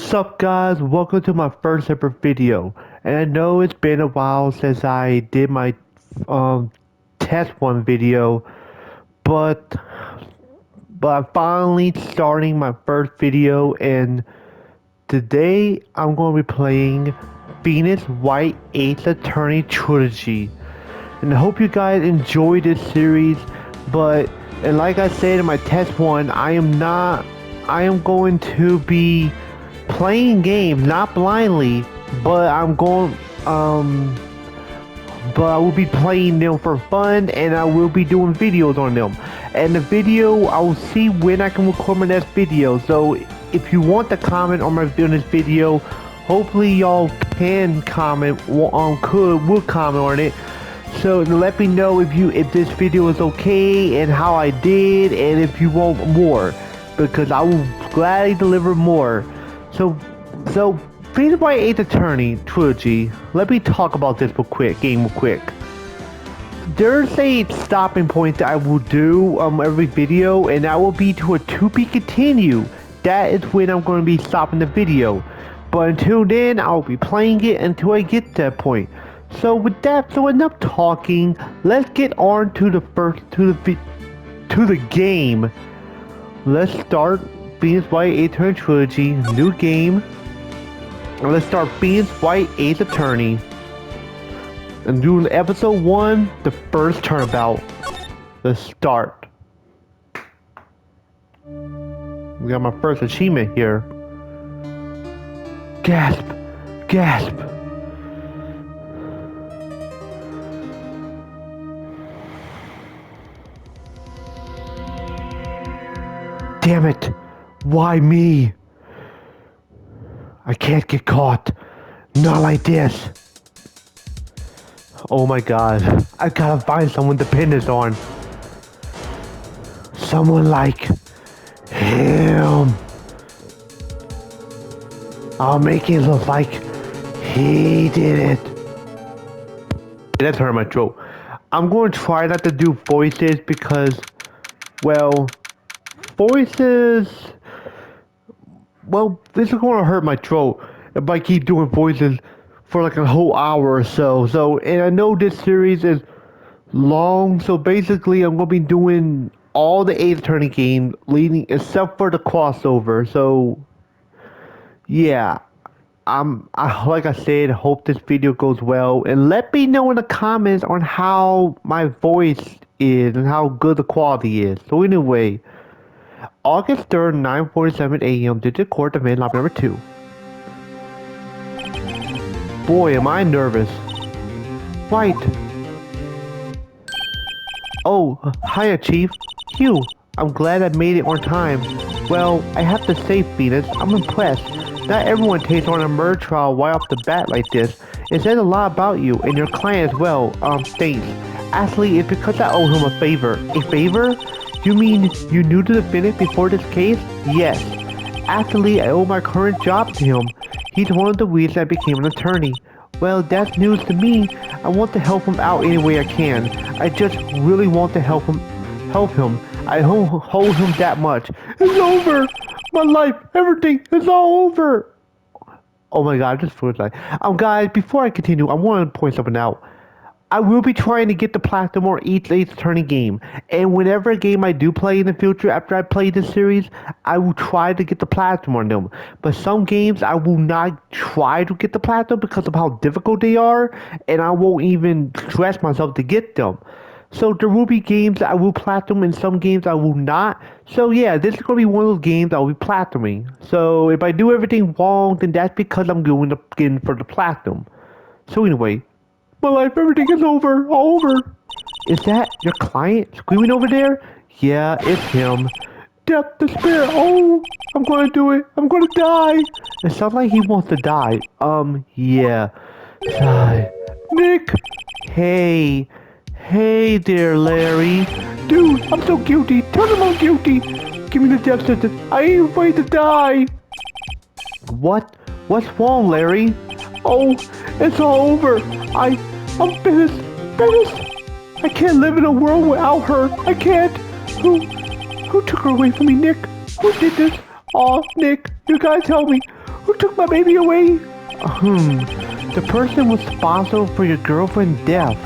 What's up guys, welcome to my first ever video, and I know it's been a while since I did my um test one video, but I'm finally starting my first video, and today I'm going to be playing Phoenix Wright Ace Attorney Trilogy, and I hope you guys enjoy this series. And like I said in my test one, I am going to be playing games, not blindly, but I will be playing them for fun, and I will be doing videos on them. And the video, I will see when I can record my next video. So if you want to comment on this video, hopefully y'all can comment, will comment on it. So let me know if this video is okay and how I did, and if you want more, because I will gladly deliver more. So Phoenix Wright Ace Attorney Trilogy. Let me talk about this real quick. There's a stopping point that I will do every video, and that will be to a to be continue. That is when I'm going to be stopping the video. But until then, I'll be playing it until I get to that point. So enough talking. Let's get on to the game. Let's start Phoenix Wright Ace Attorney Trilogy, new game. Let's start Phoenix Wright Ace Attorney. And doing episode 1, the first turnabout. Let's start. We got my first achievement here. Gasp! Gasp! Damn it! Why me? I can't get caught. Not like this. Oh my god. I gotta find someone to pin this on. Someone like him. I'll make it look like he did it. That's hurt my throat. I'm going to try not to do voices because, well, voices... Well, this is going to hurt my throat if I keep doing voices for like a whole hour or so. And I know this series is long, so basically I'm going to be doing all the Ace Attorney games leading except for the crossover. So, yeah. Like I said, hope this video goes well. And let me know in the comments on how my voice is and how good the quality is. So anyway... August 3rd, 9:47 a.m. District Court Event Lobby number 2. Boy, am I nervous. Right. Oh, hiya, Chief. Phew, I'm glad I made it on time. Well, I have to say, Phoenix, I'm impressed. Not everyone takes on a murder trial right off the bat like this. It says a lot about you and your client as well, thanks. Actually, it's because I owe him a favor. A favor? You mean you knew the defendant before this case? Yes. Actually, I owe my current job to him. He's one of the reasons I became an attorney. Well, that's news to me. I want to help him out any way I can. I just really want to help him. I hold him that much. It's over! My life, everything is all over! Oh my god, I just feel like... guys, before I continue, I want to point something out. I will be trying to get the platinum on each Ace Attorney game, and whenever game I do play in the future after I play this series, I will try to get the platinum on them. But some games I will not try to get the platinum because of how difficult they are, and I won't even stress myself to get them. So there will be games I will platinum and some games I will not. So yeah, this is going to be one of those games I will be platinuming. So if I do everything wrong, then that's because I'm going to get for the platinum. So anyway. My life, everything is over, all over. Is that your client screaming over there? Yeah, it's him. Death, despair, oh, I'm gonna do it. I'm gonna die. It sounds like he wants to die. Yeah. Die. Nick! Hey there, Larry. Dude, I'm so guilty. Tell him I'm guilty. Give me the death sentence. I ain't afraid to die. What? What's wrong, Larry? Oh, it's all over. I'm finished. I can't live in a world without her. I can't. Who took her away from me, Nick? Who did this? Aw, Nick, you guys help me. Who took my baby away? The person responsible for your girlfriend's death.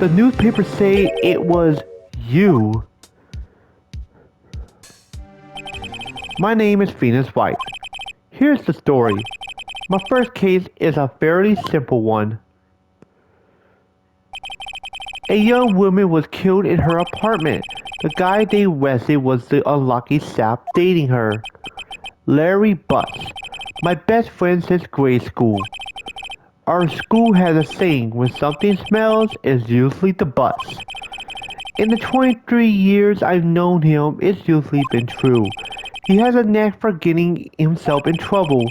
The newspapers say it was you. My name is Venus Wright. Here's the story. My first case is a fairly simple one. A young woman was killed in her apartment. The guy they arrested was the unlucky sap dating her. Larry Bus. My best friend since grade school. Our school has a saying, when something smells, it's usually the bus. In the 23 years I've known him, it's usually been true. He has a knack for getting himself in trouble.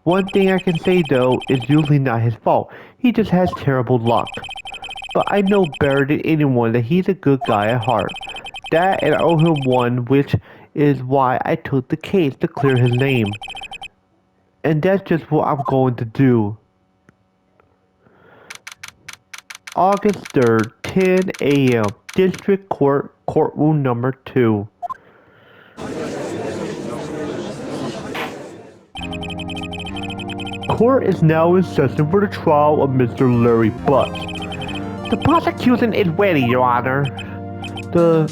One thing I can say though, is usually not his fault. He just has terrible luck. But I know better than anyone that he's a good guy at heart. That and I owe him one, which is why I took the case to clear his name. And that's just what I'm going to do. August 3rd, 10 a.m. District Court, Courtroom number 2. Court is now in session for the trial of Mr. Larry Butts. The prosecution is ready, Your Honor. The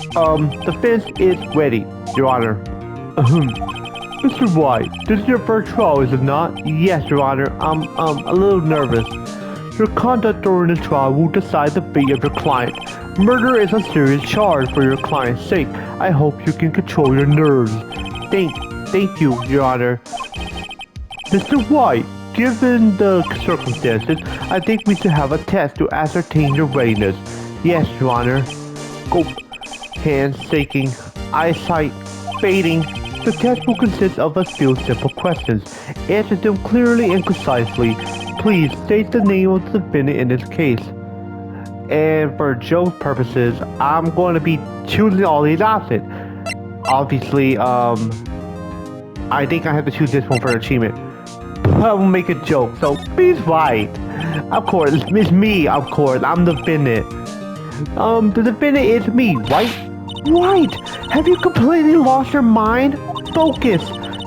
defense is ready, Your Honor. Mr. White, this is your first trial, is it not? Yes, Your Honor. I'm a little nervous. Your conduct during the trial will decide the fate of your client. Murder is a serious charge for your client's sake. I hope you can control your nerves. Thank you, Your Honor. Mr. White, given the circumstances, I think we should have a test to ascertain your readiness. Yes, Your Honor. Go. Hands shaking, eyesight fading. The test will consist of a few simple questions. Answer them clearly and concisely. Please state the name of the defendant in this case. And for joke purposes, I'm going to be choosing all these options. Obviously, I think I have to choose this one for achievement. I will make a joke, so please write. Of course, it's me, of course, I'm the defendant. The defendant is me, right? Right! Have you completely lost your mind? Focus!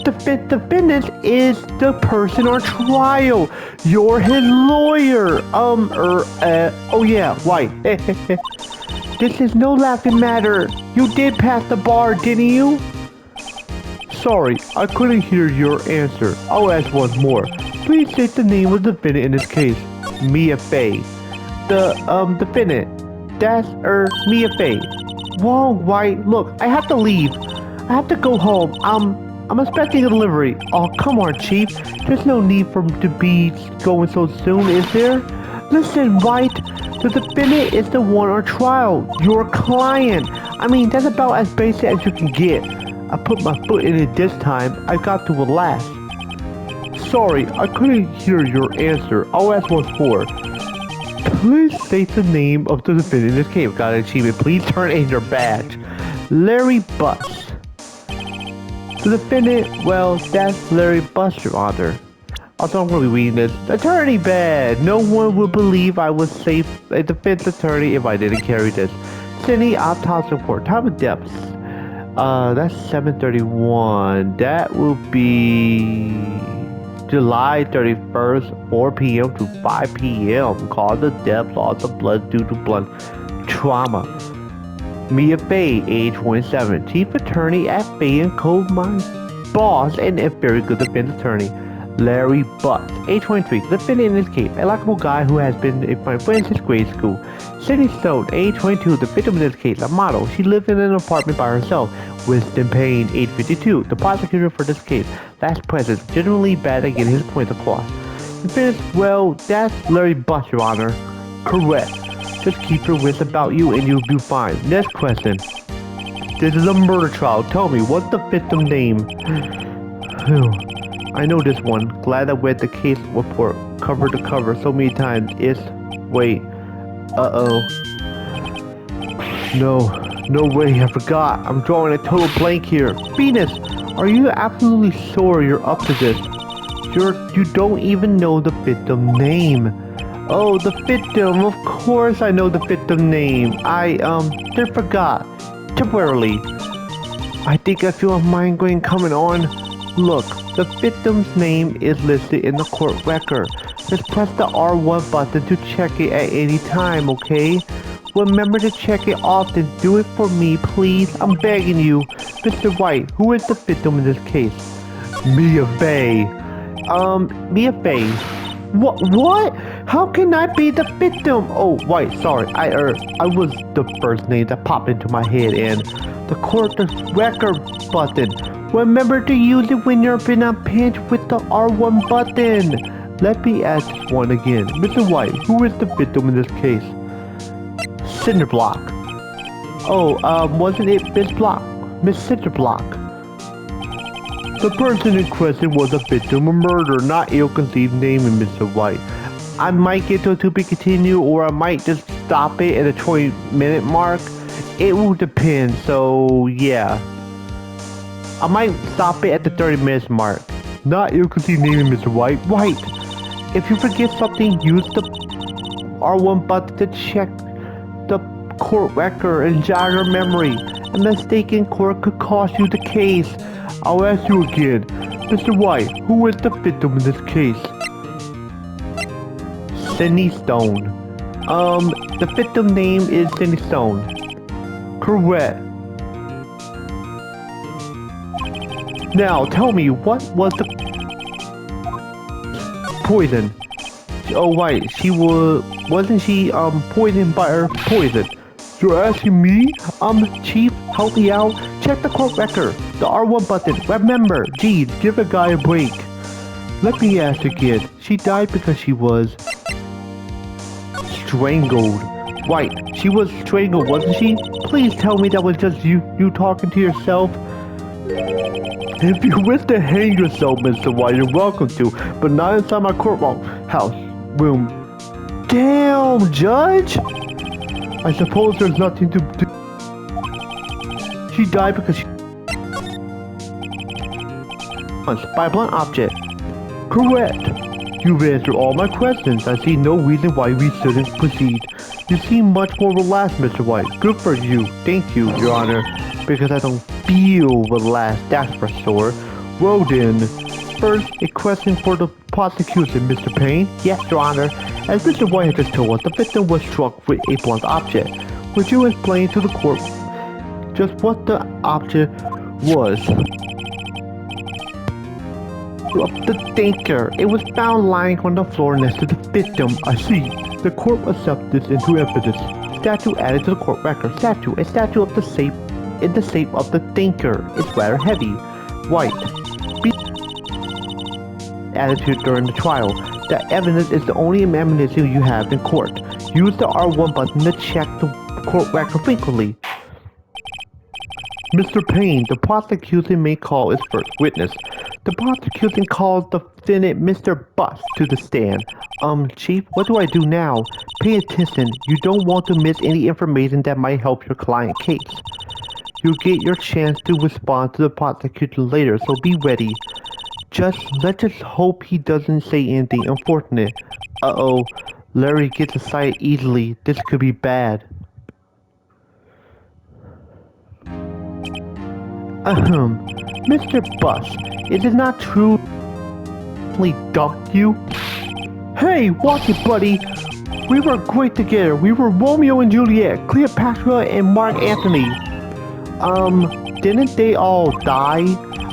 The defendant is the person on trial. You're his lawyer. Oh yeah, right. This is no laughing matter. You did pass the bar, didn't you? Sorry, I couldn't hear your answer. I'll ask once more. Please state the name of the defendant in this case. Mia Fey. The defendant. That's Mia Fey. Wrong, right? Look, I have to leave. I have to go home. I'm expecting a delivery. Oh, come on, Chief. There's no need for him to be going so soon, is there? Listen, Wright. The defendant is the one on trial. Your client. I mean, that's about as basic as you can get. I put my foot in it this time. I got to relax. Sorry, I couldn't hear your answer. I'll ask once more. Please state the name of the defendant in this case. Got an achievement. Please turn in your badge. Larry Butts. The defendant, well, that's Larry Butts, Your Honor. Also, I'm really reading this. Attorney bad. No one would believe I was a defense attorney if I didn't carry this. Sydney autopsy report. Time of death. That's 7:31. That will be July 31st, 4 p.m. to 5 p.m. Cause of death, loss of blood due to blood trauma. Mia Fey, age 27, chief attorney at Fey & Co. Mines. Boss and a very good defense attorney. Larry Butts, age 23, the defendant in this case, a likable guy who has been my friend since grade school. Sydney Stone, age 22, the victim in this case, a model. She lived in an apartment by herself. Winston Payne, age 52, the prosecutor for this case. Last presence, generally bad at getting his points across. Defense, well, that's Larry Butts, Your Honor. Correct. Just keep your wits about you and you'll do fine. Next question. This is a murder trial. Tell me, what's the victim name? I know this one. Glad I read the case report cover to cover so many times. Wait. Uh-oh. No way, I forgot. I'm drawing a total blank here. Venus, are you absolutely sure you're up to this? You don't even know the victim name. Oh, the victim. Of course I know the victim name. I just forgot. Temporarily. I think I feel a migraine coming on. Look, The victim's name is listed in the court record. Just press the R1 button to check it at any time, okay? Remember to check it often. Do it for me, please. I'm begging you. Mr. Wright, who is the victim in this case? Mia Bay. Mia Bay. What? How can I be the victim? Oh, White, sorry. I was the first name that popped into my head, and the court record button. Remember to use it when you're in a pinch with the R1 button. Let me ask this one again. Mr. White, who is the victim in this case? Cinderblock. Oh, wasn't it Miss Block? Miss Cinderblock. The person in question was a victim of murder, not ill-conceived naming, Mr. White. I might get to be continue, or I might just stop it at a 20-minute mark. It will depend, so yeah. I might stop it at the 30 minutes mark. Not ill-conceived naming, Mr. White. White, if you forget something, use the R1 button to check the court record and jog your memory. A mistake in court could cost you the case. I'll ask you again. Mr. White, who is the victim in this case? Cindy Stone. The victim name is Cindy Stone. Correct. Now, tell me, what was the poison? Oh, White, wasn't she, poisoned by her poison? You're asking me? Chief, help me out. Check the court record. The R1 button. Remember, geez, give a guy a break. Let me ask again. She died because she was strangled. Right, she was strangled, wasn't she? Please tell me that was just you talking to yourself. If you wish to hang yourself, Mr. White, you're welcome to, but not inside my courtroom room. Damn, Judge! I suppose there's nothing to do. She died because she by a blunt object. Correct. You've answered all my questions. I see no reason why we shouldn't proceed. You seem much more relaxed, Mr. White. Good for you. Thank you, Your Honor. Because I don't feel relaxed, that's for sure. Well then, first, a question for the prosecution, Mr. Payne. Yes, Your Honor. As Mr. White had just told us, the victim was struck with a blunt object. Would you explain to the court just what the object was? The thinker. It was found lying on the floor next to the victim. I see. The court accepts this into evidence. Statue added to the court record. Statue. A statue of the shape in the shape of the thinker. It's rather heavy. White. Attitude during the trial. The evidence is the only ammunition you have in court. Use the R1 button to check the court record frequently. Mr. Payne, the prosecution may call its first witness. The prosecution calls the defendant Mr. Bus to the stand. Chief, what do I do now? Pay attention. You don't want to miss any information that might help your client case. You'll get your chance to respond to the prosecution later, so be ready. Let's just hope he doesn't say anything unfortunate. Uh-oh, Larry gets excited easily. This could be bad. Mr. Bus, is it not true he dumped you? Hey, watch it, buddy. We were great together. We were Romeo and Juliet, Cleopatra and Mark Antony. Didn't they all die?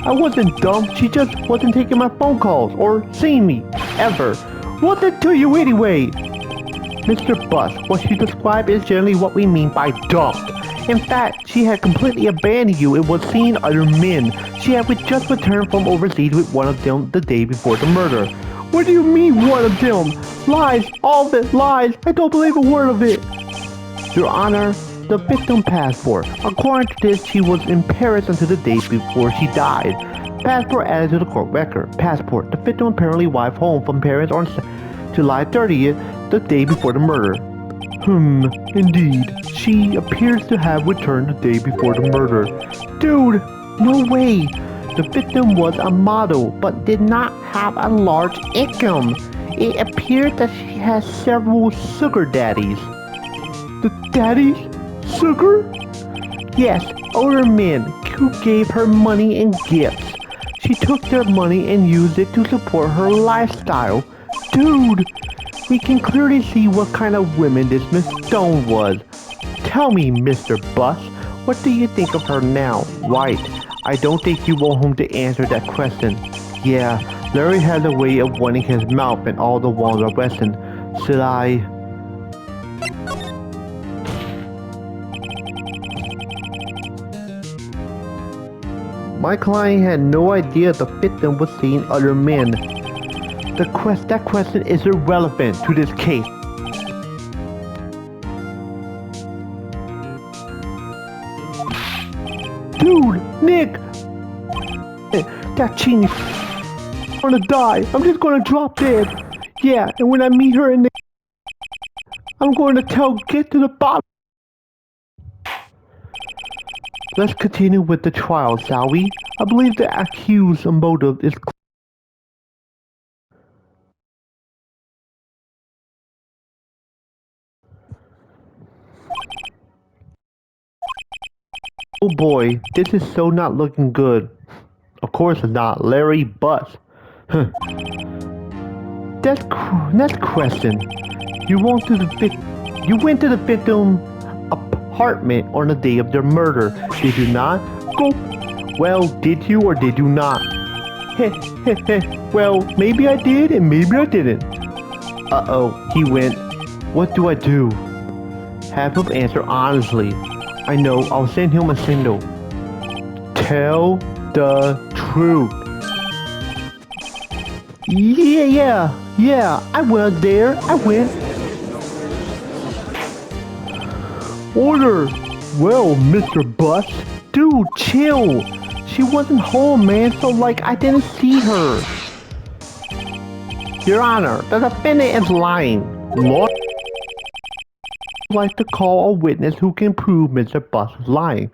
I wasn't dumb. She just wasn't taking my phone calls or seeing me, ever. What's it to you anyway? Mr. Bus, what she described is generally what we mean by dumped. In fact, she had completely abandoned you and was seeing other men. She had just returned from overseas with one of them the day before the murder. What do you mean, one of them? Lies, all of it, lies. I don't believe a word of it. Your Honor, the victim passport. According to this, she was in Paris until the day before she died. Passport added to the court record. Passport. The victim apparently arrived home from Paris on July 30th, the day before the murder. Indeed. She appears to have returned the day before the murder. Dude, no way. The victim was a model, but did not have a large income. It appears that she has several sugar daddies. The daddies? Sugar? Yes, older men who gave her money and gifts. She She took their money and used it to support her lifestyle. Dude, we can clearly see what kind of woman this Miss Stone was. Tell me, Mr. Bus, what do you think of her now? Right, I don't think you want him to answer that question. Yeah, Larry has a way of wanting his mouth and all the walls are resting. Should I... My client had no idea the victim was seeing other men. That question is irrelevant to this case. Dude, Nick! That cheating gonna die. I'm just gonna drop dead. Yeah, and when I meet her in the... I'm going to get to the bottom. Let's continue with the trial, shall we? I believe the accused's motive is clear. Oh boy, this is so not looking good. Of course it's not. Larry Bus. Huh. Next question. You went to the victim apartment on the day of their murder, did you not? Go. Well, did you or did you not? Well, maybe I did and maybe I didn't. Uh-oh, he went. What do I do? Have him answer honestly. I know, I'll send him a signal. Tell the truth. Yeah, I was there. I went. Order! Well, Mr. Bus, dude, chill. She wasn't home, man, so I didn't see her. Your Honor, the defendant is lying. More like to call a witness who can prove Mr. Bus is lying.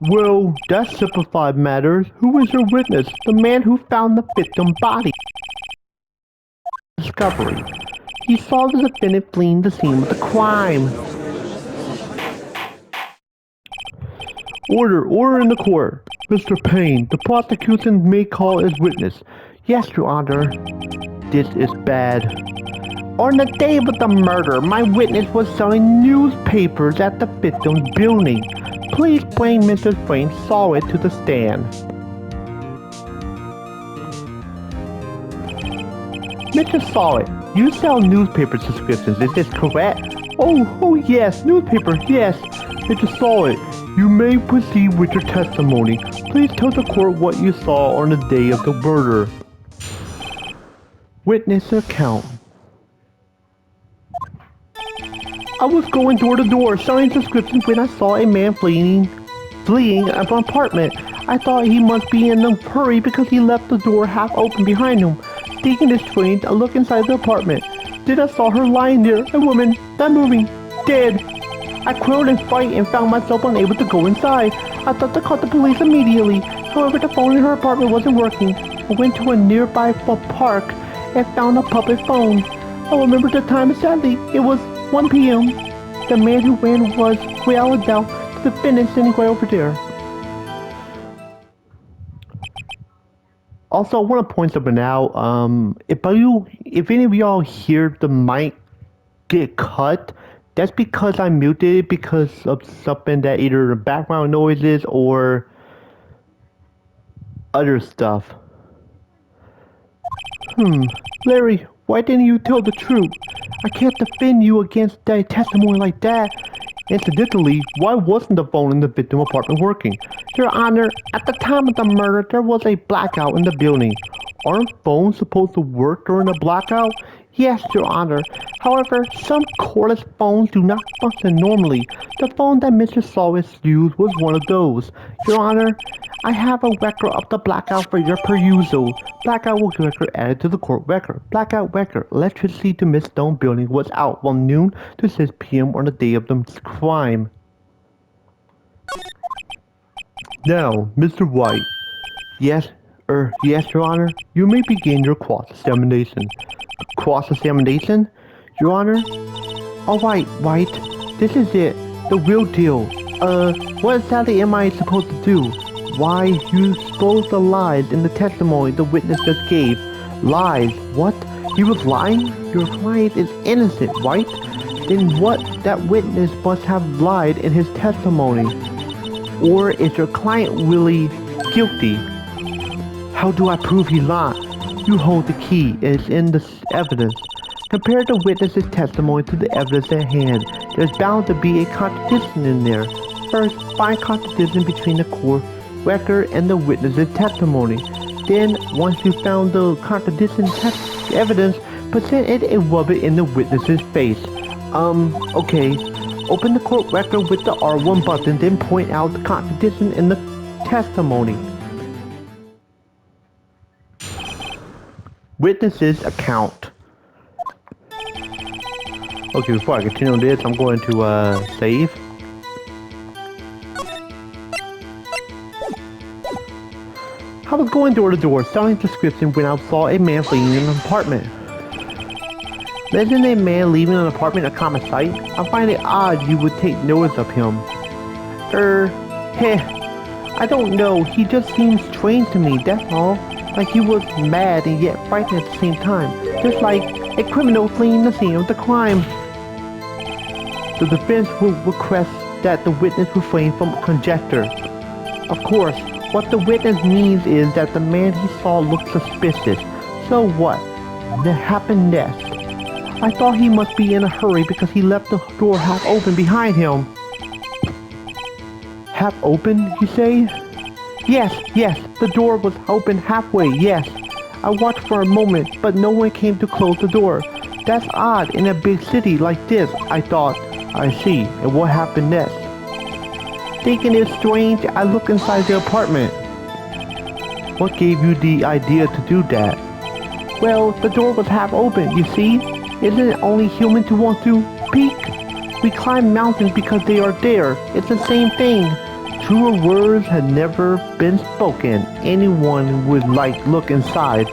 Well, that simplified matters. Who is your witness? The man who found the victim's body. Discovery. He saw the defendant fleeing the scene of the crime. Order in the court. Mr. Payne, the prosecution may call as witness. Yes, Your Honor. This is bad. On the day of the murder, my witness was selling newspapers at the victim's building. Please bring Mrs. Frank Saw It to the stand. Mr. Saw It, you sell newspaper subscriptions, is this correct? Oh yes, newspaper, yes. Mr. Saw It, you may proceed with your testimony. Please tell the court what you saw on the day of the murder. Witness account. I was going door to door selling subscriptions when I saw a man fleeing an apartment. I thought he must be in a hurry because he left the door half open behind him. Thinking this strange, I looked inside the apartment. Then I saw her lying there, a woman, not moving, dead. I quailed in fright and found myself unable to go inside. I thought to call the police immediately. However, the phone in her apartment wasn't working. I went to a nearby park and found a public phone. I remember the time sadly. It was 1 p.m. The man who ran was, without a doubt, the defendant standing right over there. Also, I want to point something out. If any of y'all hear the mic get cut, that's because I muted it because of something that either the background noises or other stuff. Larry, why didn't you tell the truth? I can't defend you against that testimony like that. Incidentally, why wasn't the phone in the victim apartment working? Your Honor, at the time of the murder, there was a blackout in the building. Aren't phones supposed to work during a blackout? Yes, Your Honor. However, some cordless phones do not function normally. The phone that Mr. Sawyers used was one of those. Your Honor, I have a record of the blackout for your perusal. Blackout record added to the court record. Blackout record. Electricity to Miss Stone building was out from noon to 6 p.m. on the day of the crime. Now, Mr. Wright. Yes, Your Honor. You may begin your cross-examination. Cross-examination? Your Honor? Alright, Wright. This is it. The real deal. What exactly am I supposed to do? Why, you exposed the lies in the testimony the witness just gave. Lies? What? He was lying? Your client is innocent, right? Then what? That witness must have lied in his testimony. Or is your client really guilty? How do I prove he lied? You hold the key. It's in the evidence. Compare the witness's testimony to the evidence at hand. There's bound to be a contradiction in there. First, find contradiction between the court record and the witness's testimony. Then, once you found the contradiction evidence, present it and rub it in the witness's face. Okay. Open the court record with the R1 button, then point out the contradiction in the testimony. Witness's account. Okay, before I continue this, I'm going to save. I was going door to door selling prescriptions when I saw a man fleeing an apartment. Isn't a man leaving an apartment a common sight? I find it odd you would take notice of him. I don't know, he just seems strange to me, that's all. Like he was mad and yet frightened at the same time. Just like a criminal fleeing the scene of the crime. The defense will request that the witness refrain from conjecture. Of course, what the witness means is that the man he saw looked suspicious. So what? That happened next. I thought he must be in a hurry because he left the door half open behind him. Half open, you say? Yes, the door was open halfway, yes. I watched for a moment, but no one came to close the door. That's odd in a big city like this, I thought. I see, and what happened next? Thinking it's strange, I looked inside the apartment. What gave you the idea to do that? Well, the door was half open, you see? Isn't it only human to want to peek? We climb mountains because they are there. It's the same thing. Truer words had never been spoken. Anyone would look inside.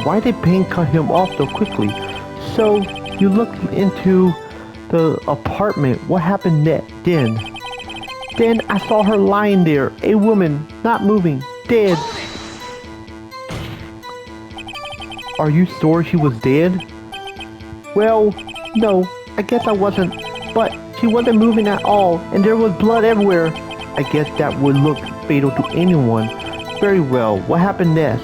Why did Payne cut him off so quickly? So, you looked into the apartment. What happened then? Then I saw her lying there. A woman, not moving, dead. Are you sure she was dead? Well, no, I guess I wasn't, but she wasn't moving at all, and there was blood everywhere. I guess that would look fatal to anyone. Very well, what happened next?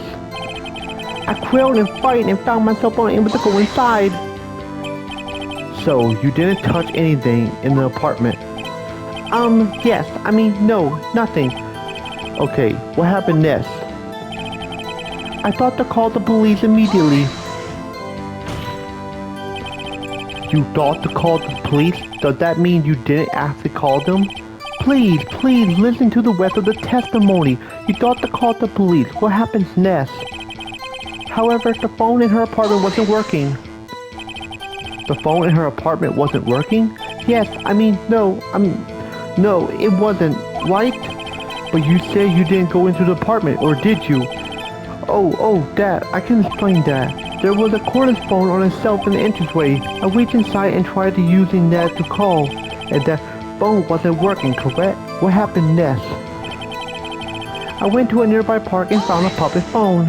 I quailed and frightened and found myself unable to go inside. So, you didn't touch anything in the apartment? Yes, no, nothing. Okay, what happened next? I thought to call the police immediately. You thought to call the police? Does that mean you didn't actually call them? Please, listen to the rest of the testimony. You thought to call the police. What happens next? However, the phone in her apartment wasn't working. The phone in her apartment wasn't working? Yes, no, it wasn't, right? But you said you didn't go into the apartment, or did you? Oh, that, I can explain that. There was a cordless phone on a shelf in the entranceway. I reached inside and tried to using that to call, and that phone wasn't working, correct? What happened next? I went to a nearby park and found a public phone.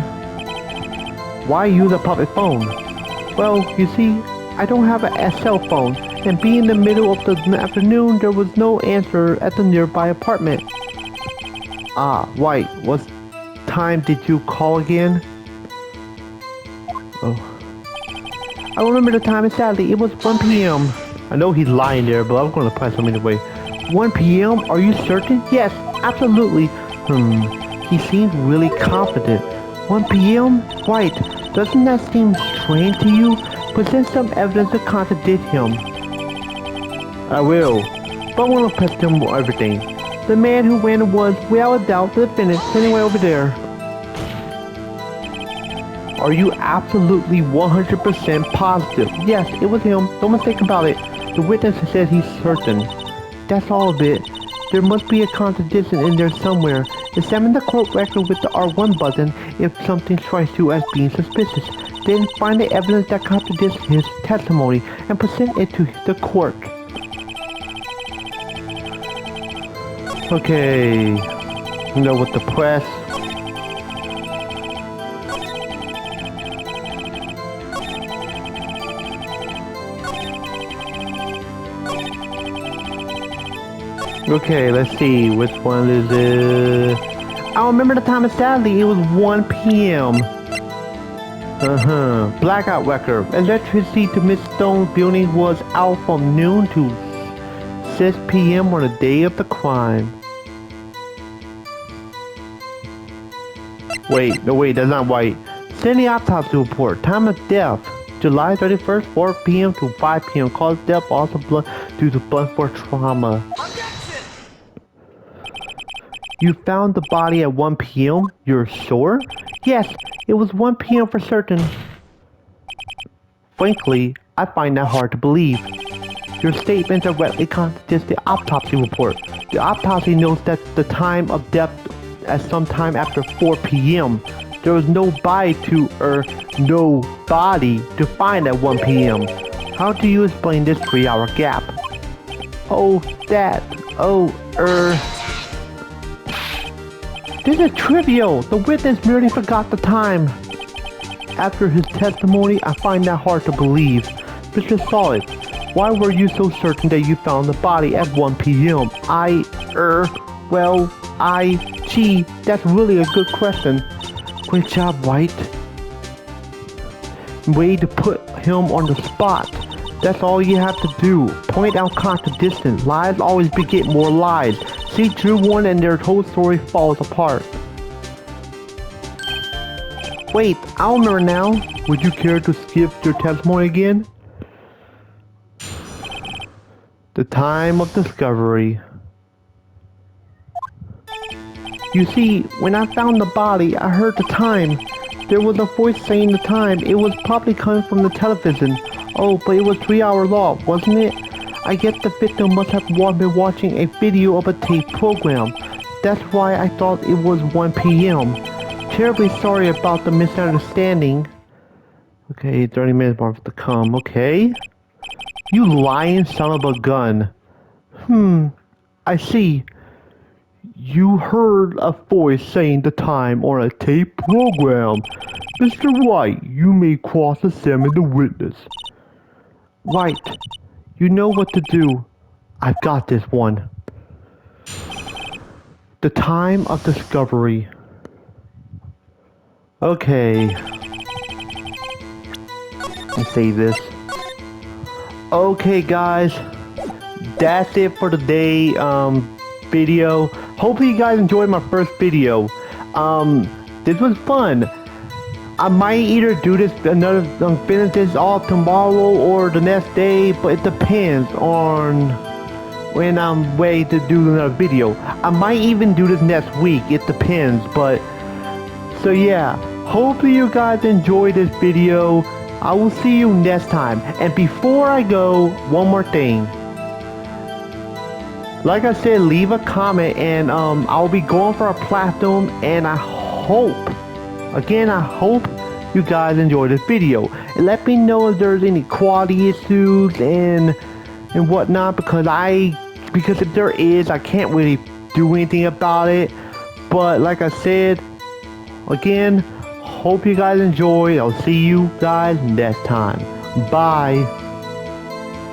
Why use a public phone? Well, you see, I don't have a cell phone, and being in the middle of the afternoon, there was no answer at the nearby apartment. Ah, right. What time did you call again? Oh. I remember the time exactly. It was 1 p.m. I know he's lying there, but I'm going to press him anyway. 1 p.m.? Are you certain? Yes, absolutely. He seemed really confident. 1 p.m.? Right. Doesn't that seem strange to you? Present some evidence to contradict him. I will. But I want to press him for everything. The man who ran was, without a doubt, the defendant sitting right over there. Are you absolutely 100% positive? Yes, it was him. No mistake about it. The witness says he's certain. That's all of it. There must be a contradiction in there somewhere. Examine the court record with the R1 button if something strikes you as being suspicious. Then find the evidence that contradicts his testimony and present it to the court. Okay. You know, with the press. Okay, let's see, which one is it? I don't remember the time exactly, it was 1 p.m. Blackout record. Electricity to Miss Stone's building was out from noon to 6 p.m. on the day of the crime. Wait, no wait, that's not right. Send the autopsy report. Time of death. July 31st, 4 p.m. to 5 p.m. Cause of death also blood due to blunt force trauma. You found the body at 1 p.m.? You're sure? Yes, it was 1 p.m. for certain. Frankly, I find that hard to believe. Your statements directly contradict the autopsy report. The autopsy notes that the time of death at some time after 4 p.m. There was no body to find at 1 p.m. How do you explain this 3-hour gap? This is trivial. The witness merely forgot the time. After his testimony, I find that hard to believe. Mr. Solid, why were you so certain that you found the body at 1 p.m.? Gee, that's really a good question. Great job, Wright. Way to put him on the spot. That's all you have to do. Point out contradictions. Lies always beget more lies. See Drew one and their whole story falls apart. Wait, I remember now. Would you care to skip your testimony again? The time of discovery. You see, when I found the body, I heard the time. There was a voice saying the time. It was probably coming from the television. Oh, but it was 3 hours off, wasn't it? I guess the victim must have been watching a video of a tape program. That's why I thought it was 1 p.m. Terribly sorry about the misunderstanding. Okay, 30 minutes more to come, okay? You lying son of a gun. I see. You heard a voice saying the time on a tape program. Mr. Wright, you may cross-examine the witness. Right. You know what to do. I've got this one. The time of discovery. Okay. Let's save this. Okay, guys. That's it for today. Video. Hopefully you guys enjoyed my first video. This was fun. I might either do this finish this all tomorrow or the next day, but it depends on when I'm ready to do another video. I might even do this next week. It depends, but so yeah. Hopefully you guys enjoyed this video. I will see you next time. And before I go, one more thing. Like I said, leave a comment and I'll be going for a platinum, and I hope you guys enjoyed this video. And let me know if there's any quality issues and whatnot, because if there is, I can't really do anything about it. But like I said, again, hope you guys enjoyed. I'll see you guys next time. Bye.